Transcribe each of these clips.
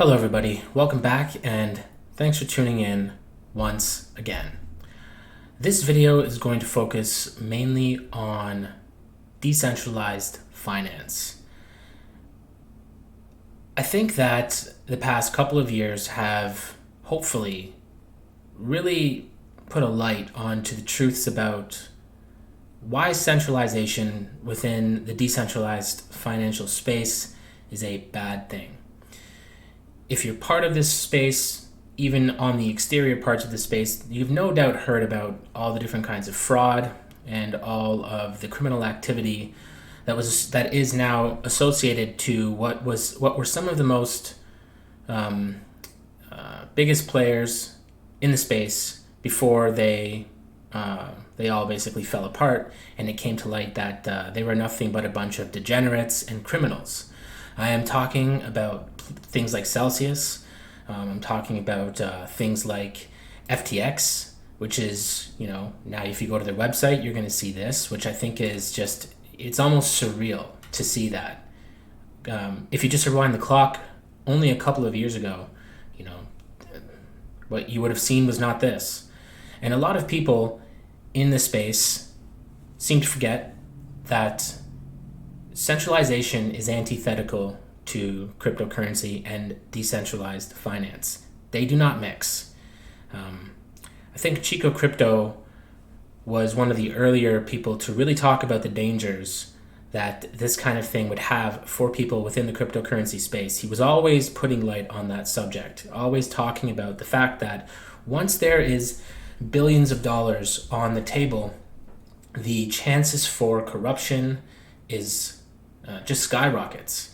Hello everybody, welcome back and thanks for tuning in once again. This video is going to focus mainly on decentralized finance. I think that the past couple of years have hopefully really put a light onto the truths about why centralization within the decentralized financial space is a bad thing. If you're part of this space, even on the exterior parts of the space, you've no doubt heard about all the different kinds of fraud and all of the criminal activity that is now associated to what were some of the most biggest players in the space before they all basically fell apart, and it came to light that they were nothing but a bunch of degenerates and criminals. I am talking about things like Celsius. I'm talking about things like FTX, which is, now if you go to their website, you're going to see this, which I think is just, it's almost surreal to see that. If you just rewind the clock only a couple of years ago, what you would have seen was not this. And a lot of people in this space seem to forget that centralization is antithetical to cryptocurrency and decentralized finance. They do not mix. I think Chico Crypto was one of the earlier people to really talk about the dangers that this kind of thing would have for people within the cryptocurrency space. He was always putting light on that subject, always talking about the fact that once there is billions of dollars on the table, the chances for corruption is just skyrockets.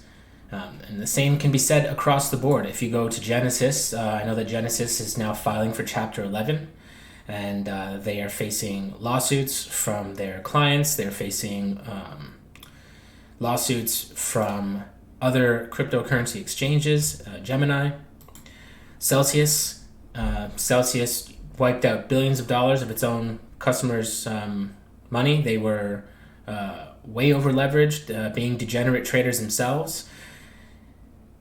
And the same can be said across the board. If you go to Genesis, I know that Genesis is now filing for Chapter 11, and they are facing lawsuits from their clients. They're facing lawsuits from other cryptocurrency exchanges, Gemini. Celsius wiped out billions of dollars of its own customers' money. They were way over leveraged, being degenerate traders themselves.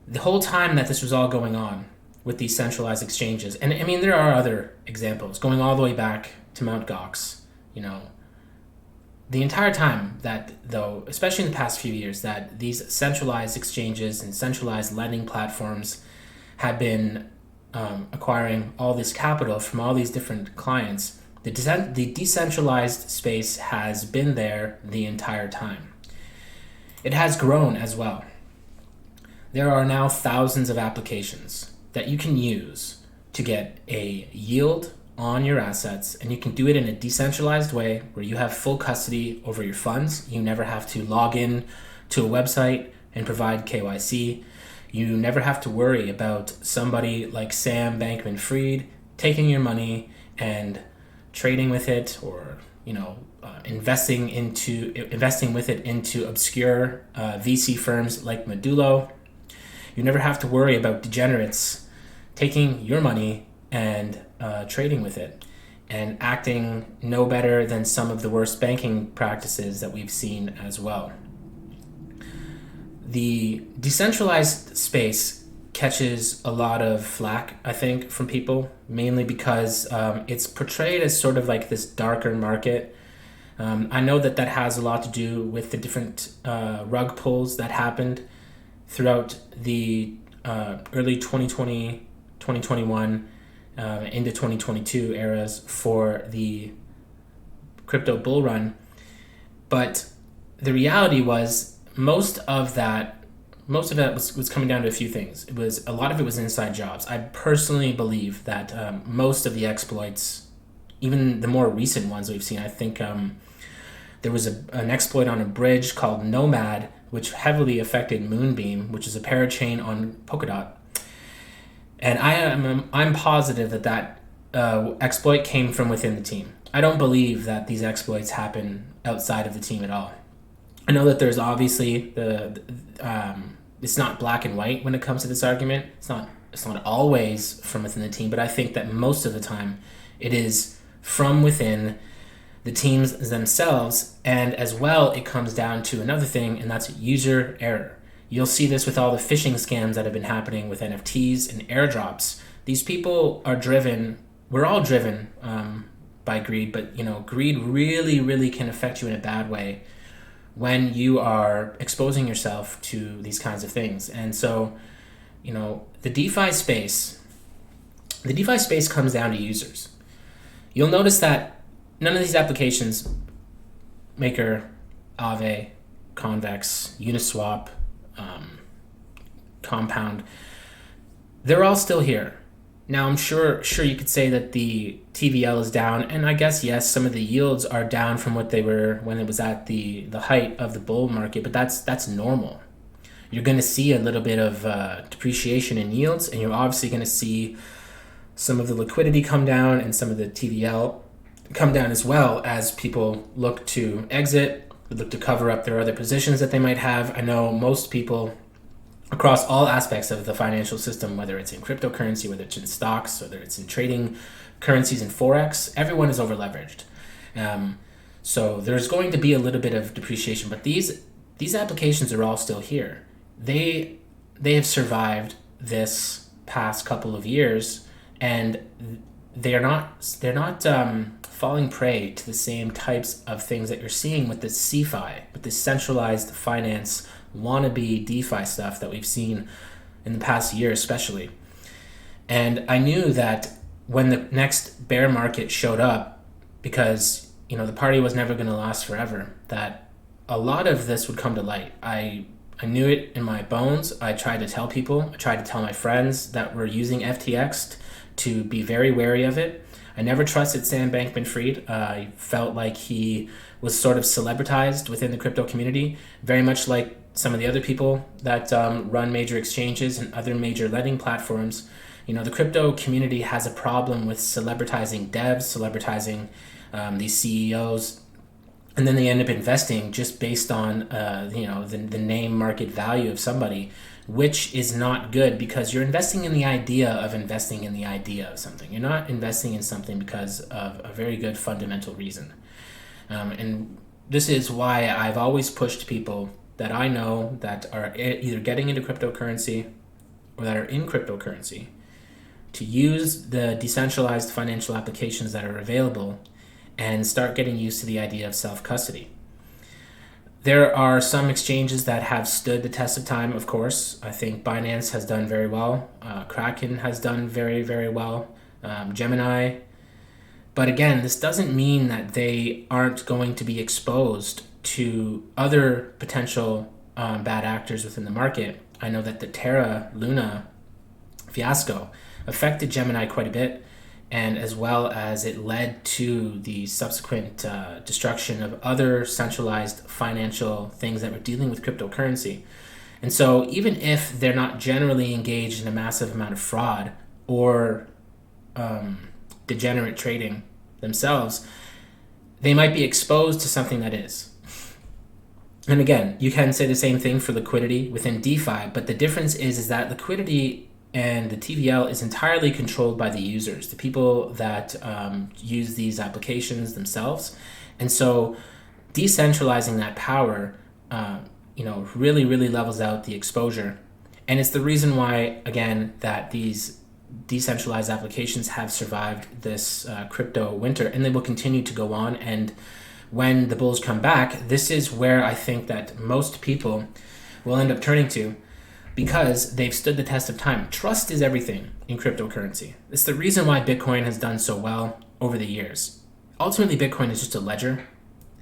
The whole time that this was all going on with these centralized exchanges, and I mean, there are other examples going all the way back to Mt. Gox, the entire time that, though, especially in the past few years, that these centralized exchanges and centralized lending platforms have been acquiring all this capital from all these different clients, the decentralized space has been there the entire time. It has grown as well. There are now thousands of applications that you can use to get a yield on your assets, and you can do it in a decentralized way where you have full custody over your funds. You never have to log in to a website and provide KYC. You never have to worry about somebody like Sam Bankman-Fried taking your money and trading with it, or investing with it into obscure VC firms like Medulo. You never have to worry about degenerates taking your money and trading with it and acting no better than some of the worst banking practices that we've seen as well. The decentralized space catches a lot of flack, I think, from people, mainly because it's portrayed as sort of like this darker market. I know that has a lot to do with the different rug pulls that happened throughout the early 2020, 2021, into 2022 eras for the crypto bull run. But the reality was most of that was coming down to a few things. A lot of it was inside jobs. I personally believe that most of the exploits, even the more recent ones we've seen, I think there was an exploit on a bridge called Nomad, which heavily affected Moonbeam, which is a parachain on Polkadot. And I'm positive that exploit came from within the team. I don't believe that these exploits happen outside of the team at all. I know that there's obviously it's not black and white when it comes to this argument. It's not always from within the team, but I think that most of the time it is from within the teams themselves. And as well, it comes down to another thing, and that's user error. You'll see this with all the phishing scams that have been happening with NFTs and airdrops. These people are driven, we're all driven by greed, but greed really, really can affect you in a bad way when you are exposing yourself to these kinds of things. And so, the DeFi space comes down to users. You'll notice that none of these applications, Maker, Aave, Convex, Uniswap, Compound, they're all still here. Now, I'm sure you could say that the TVL is down, and I guess, yes, some of the yields are down from what they were when it was at the height of the bull market, but that's normal. You're going to see a little bit of depreciation in yields, and you're obviously going to see some of the liquidity come down and some of the TVL come down as well as people look to exit, look to cover up their other positions that they might have. I know most people across all aspects of the financial system, whether it's in cryptocurrency, whether it's in stocks, whether it's in trading currencies and Forex, everyone is over leveraged. So there's going to be a little bit of depreciation, but these applications are all still here. They have survived this past couple of years, and they're not falling prey to the same types of things that you're seeing with the CEFI, with this centralized finance wannabe DeFi stuff that we've seen in the past year especially. And I knew that when the next bear market showed up, because the party was never going to last forever, that a lot of this would come to light. I knew it in my bones. I tried to tell people, I tried to tell my friends that were using FTX to be very wary of it. I never trusted Sam Bankman-Fried. I felt like he was sort of celebritized within the crypto community, very much like some of the other people that run major exchanges and other major lending platforms. The crypto community has a problem with celebritizing devs, celebritizing these CEOs, and then they end up investing just based on the name market value of somebody, which is not good, because you're investing in the idea of investing in the idea of something. You're not investing in something because of a very good fundamental reason. And this is why I've always pushed people that I know that are either getting into cryptocurrency or that are in cryptocurrency to use the decentralized financial applications that are available and start getting used to the idea of self-custody. There are some exchanges that have stood the test of time, of course. I think Binance has done very well. Kraken has done very, very well. Gemini. But again, this doesn't mean that they aren't going to be exposed to other potential bad actors within the market. I know that the Terra LUNA fiasco affected Gemini quite a bit, and as well as it led to the subsequent destruction of other centralized financial things that were dealing with cryptocurrency. And so even if they're not generally engaged in a massive amount of fraud or degenerate trading themselves, they might be exposed to something that is. And again, you can say the same thing for liquidity within DeFi, but the difference is that liquidity and the TVL is entirely controlled by the users, the people that use these applications themselves. And so decentralizing that power, really, really levels out the exposure. And it's the reason why, again, that these decentralized applications have survived this crypto winter, and they will continue to go on. And when the bulls come back, this is where I think that most people will end up turning to, because they've stood the test of time. Trust is everything in cryptocurrency. It's the reason why Bitcoin has done so well over the years. Ultimately, Bitcoin is just a ledger,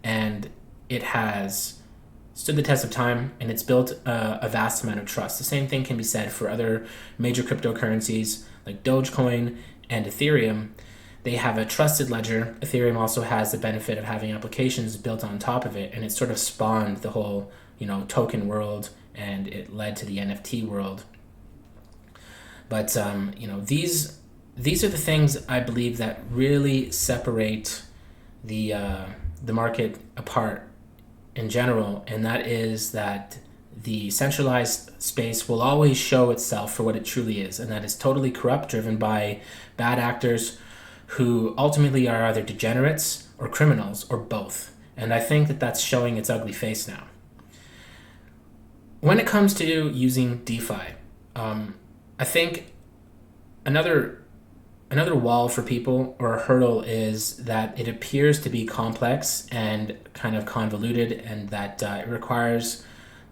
and it has stood the test of time, and it's built a vast amount of trust. The same thing can be said for other major cryptocurrencies like Dogecoin and Ethereum. They have a trusted ledger. Ethereum also has the benefit of having applications built on top of it, and it sort of spawned the whole, token world, and it led to the NFT world. But these are the things I believe that really separate the market apart in general, and that is that the centralized space will always show itself for what it truly is, and that is totally corrupt, driven by bad actors who ultimately are either degenerates or criminals or both. And I think that that's showing its ugly face now. when it comes to using DeFi, I think another wall for people, or a hurdle, is that it appears to be complex and kind of convoluted, and that it requires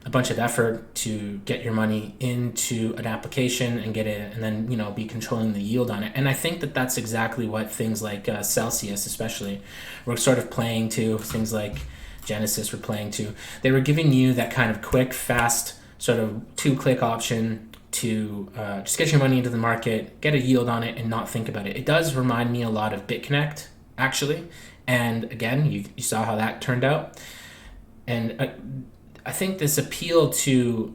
a bunch of effort to get your money into an application and get it, and then be controlling the yield on it. And I think that that's exactly what things like Celsius, especially, were sort of playing to. Things like Genesis were playing to. They were giving you that kind of quick, fast, sort of 2-click option to just get your money into the market, get a yield on it, and not think about it. It does remind me a lot of BitConnect, actually. And again, you saw how that turned out. And I think this appeal to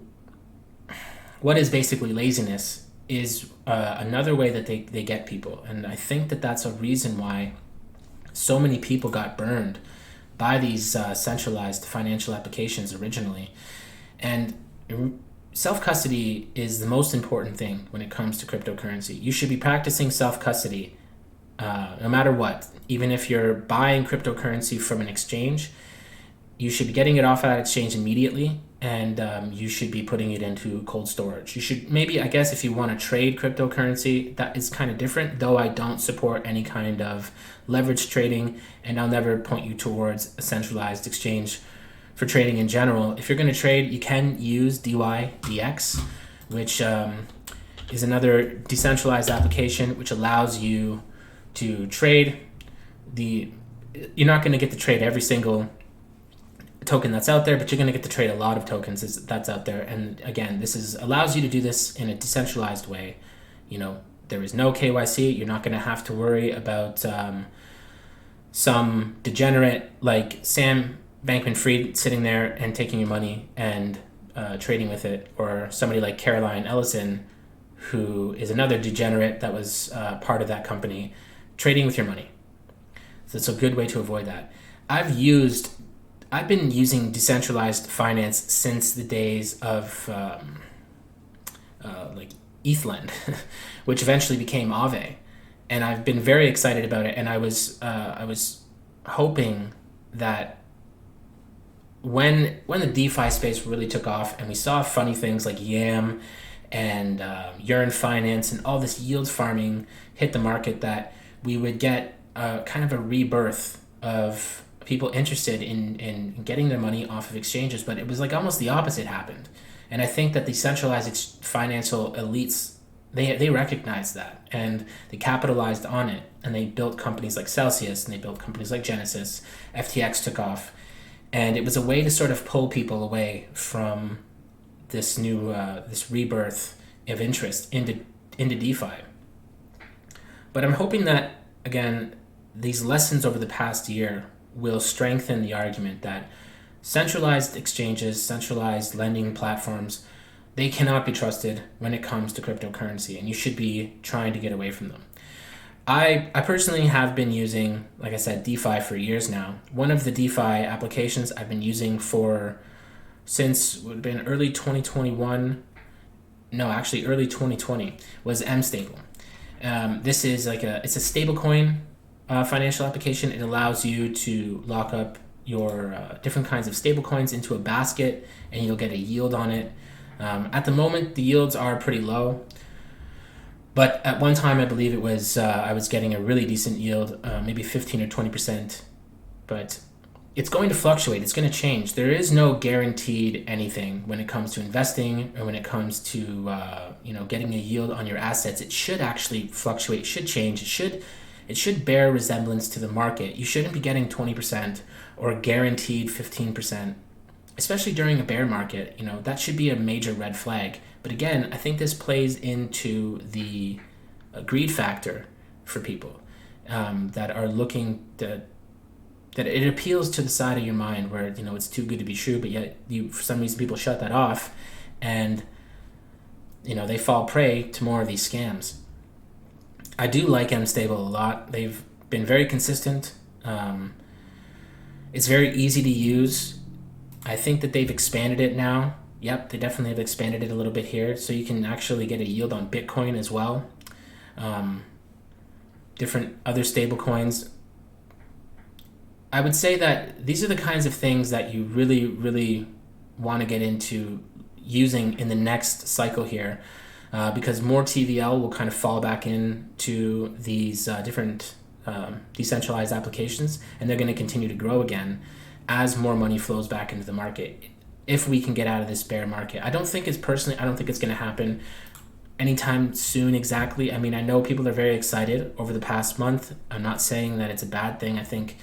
what is basically laziness is another way that they get people. And I think that that's a reason why so many people got burned by these centralized financial applications originally. And self-custody is the most important thing when it comes to cryptocurrency. You should be practicing self-custody no matter what. Even if you're buying cryptocurrency from an exchange, you should be getting it off that exchange immediately, and you should be putting it into cold storage. You should maybe, I guess, if you want to trade cryptocurrency, that is kind of different, though I don't support any kind of leverage trading, and I'll never point you towards a centralized exchange for trading in general. If you're going to trade, you can use DYDX, which is another decentralized application which allows you to trade. You're not going to get to trade every single token that's out there, but you're going to get to trade a lot of tokens that's out there. And again, this allows you to do this in a decentralized way. There is no KYC. You're not going to have to worry about some degenerate like Sam Bankman-Fried sitting there and taking your money and trading with it, or somebody like Caroline Ellison, who is another degenerate that was part of that company, trading with your money. So it's a good way to avoid that. I've been using decentralized finance since the days of like ETHLend, which eventually became Aave, and I've been very excited about it. And I was hoping that when the DeFi space really took off, and we saw funny things like YAM and Yearn Finance and all this yield farming hit the market, that we would get kind of a rebirth of people interested in getting their money off of exchanges. But it was like almost the opposite happened. And I think that the centralized financial elites, they recognized that, and they capitalized on it, and they built companies like Celsius, and they built companies like Genesis. FTX took off, and it was a way to sort of pull people away from this new this rebirth of interest into DeFi. But I'm hoping that, again, these lessons over the past year will strengthen the argument that centralized exchanges, centralized lending platforms, they cannot be trusted when it comes to cryptocurrency, and you should be trying to get away from them. I personally have been using, like I said, DeFi for years now. One of the DeFi applications I've been using since would have been early 2021, no, actually early 2020, was Mstable. This is it's a stablecoin financial application. It allows you to lock up your different kinds of stablecoins into a basket, and you'll get a yield on it. At the moment, the yields are pretty low, but at one time I believe it was I was getting a really decent yield, maybe 15 or 20%. But it's going to fluctuate. It's going to change. There is no guaranteed anything when it comes to investing, or when it comes to getting a yield on your assets. It should actually fluctuate. It should change. It should bear resemblance to the market. You shouldn't be getting 20% or guaranteed 15%, especially during a bear market. That should be a major red flag. But again, I think this plays into the greed factor for people that are looking that it appeals to the side of your mind where it's too good to be true, but yet for some reason people shut that off, and they fall prey to more of these scams. I do like Mstable a lot. They've been very consistent. It's very easy to use. I think that they've expanded it now. Yep, they definitely have expanded it a little bit here, so you can actually get a yield on Bitcoin as well. Different other stable coins. I would say that these are the kinds of things that you really, really want to get into using in the next cycle here, because more TVL will kind of fall back into these different decentralized applications, and they're going to continue to grow again as more money flows back into the market. If we can get out of this bear market, I don't think it's going to happen anytime soon exactly. I mean, I know people are very excited over the past month. I'm not saying that it's a bad thing. I think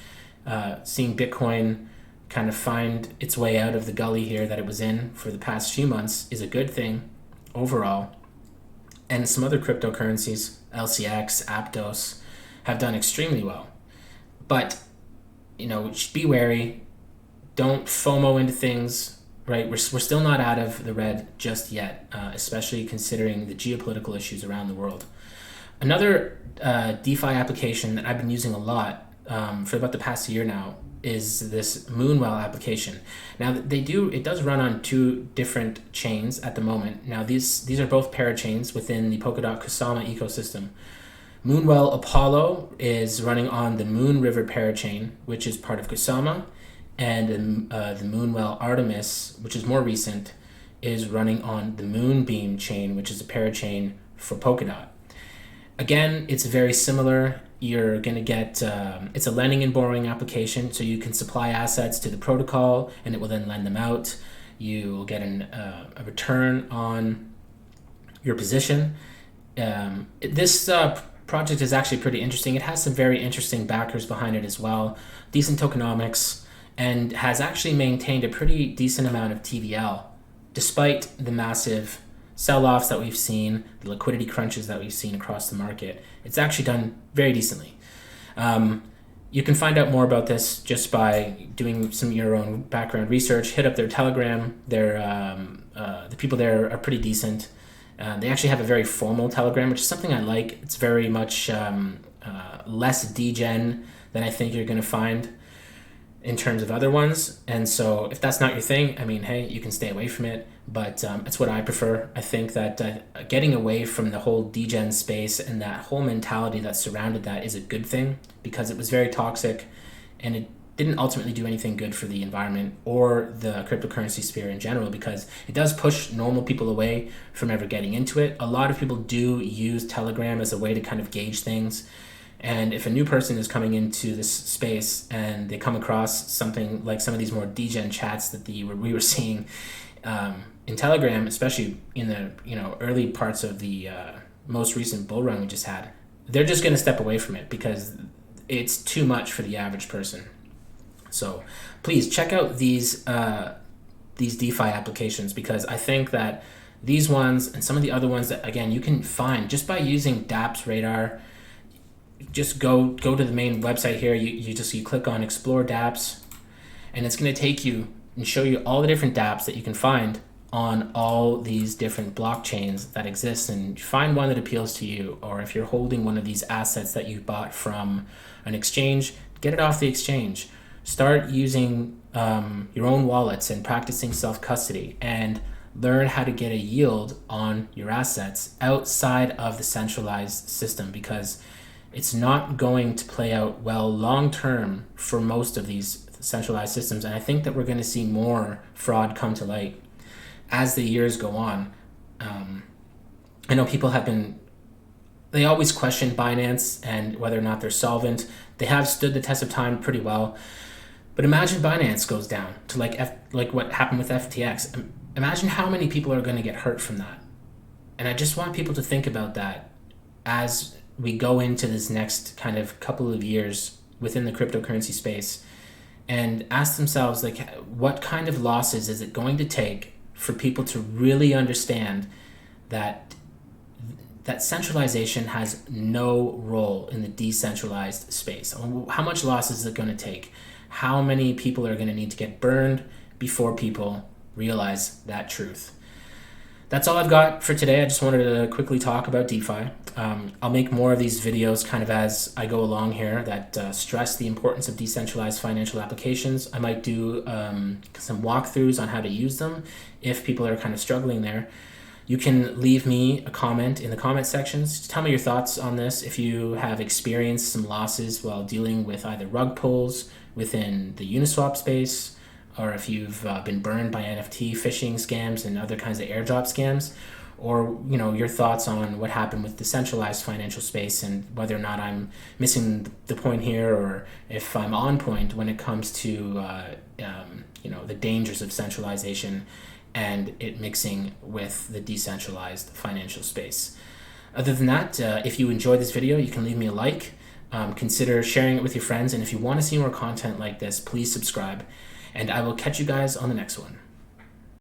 seeing Bitcoin kind of find its way out of the gully here that it was in for the past few months is a good thing overall. And some other cryptocurrencies, LCX, Aptos, have done extremely well. But, be wary. Don't FOMO into things, right? We're still not out of the red just yet, especially considering the geopolitical issues around the world. Another DeFi application that I've been using a lot for about the past year now is this Moonwell application. Now it does run on 2 different chains at the moment. Now these are both parachains within the Polkadot Kusama ecosystem. Moonwell Apollo is running on the Moon River parachain, which is part of Kusama, and the Moonwell Artemis, which is more recent, is running on the Moonbeam chain, which is a parachain for Polkadot. Again, it's very similar. You're going to get, it's a lending and borrowing application, so you can supply assets to the protocol and it will then lend them out. You will get a return on your position. This project is actually pretty interesting. It has some very interesting backers behind it as well, decent tokenomics, and has actually maintained a pretty decent amount of TVL despite the massive sell-offs that we've seen, the liquidity crunches that we've seen across the market. It's actually done very decently. You can find out more about this just by doing some of your own background research. Hit up their Telegram. The people there are pretty decent. They actually have a very formal Telegram, which is something I like. It's very much less degen than I think you're going to find in terms of other ones. And so if that's not your thing, I mean, hey, you can stay away from it. But it's what I prefer. I think that getting away from the whole degen space and that whole mentality that surrounded that is a good thing, because it was very toxic and it didn't ultimately do anything good for the environment or the cryptocurrency sphere in general, because it does push normal people away from ever getting into it. A lot of people do use Telegram as a way to kind of gauge things. And if a new person is coming into this space and they come across something like some of these more degen chats that we were seeing in Telegram, especially in the early parts of the most recent bull run we just had, they're just going to step away from it because it's too much for the average person. So please check out these DeFi applications, because I think that these ones and some of the other ones that, again, you can find just by using Dapps Radar. Just go to the main website here. You click on Explore Dapps, and it's going to take you and show you all the different Dapps that you can find on all these different blockchains that exist, and find one that appeals to you. Or if you're holding one of these assets that you bought from an exchange, get it off the exchange. Start using your own wallets and practicing self-custody, and learn how to get a yield on your assets outside of the centralized system, because it's not going to play out well long-term for most of these centralized systems. And I think that we're going to see more fraud come to light as the years go on. I know people they always question Binance and whether or not they're solvent. They have stood the test of time pretty well. But imagine Binance goes down to like what happened with FTX. Imagine how many people are going to get hurt from that. And I just want people to think about that as we go into this next kind of couple of years within the cryptocurrency space, and ask themselves, like, what kind of losses is it going to take for people to really understand that centralization has no role in the decentralized space? How much losses is it going to take? How many people are going to need to get burned before people realize that truth? That's all I've got for today. I just wanted to quickly talk about DeFi. I'll make more of these videos kind of as I go along here that stress the importance of decentralized financial applications. I might do some walkthroughs on how to use them if people are kind of struggling there. You can leave me a comment in the comment sections. Tell me your thoughts on this. If you have experienced some losses while dealing with either rug pulls within the Uniswap space, or if you've been burned by NFT phishing scams and other kinds of airdrop scams, or your thoughts on what happened with decentralized financial space and whether or not I'm missing the point here, or if I'm on point when it comes to the dangers of centralization and it mixing with the decentralized financial space. Other than that, if you enjoyed this video, you can leave me a like. Consider sharing it with your friends, and if you want to see more content like this, please subscribe, and I will catch you guys on the next one.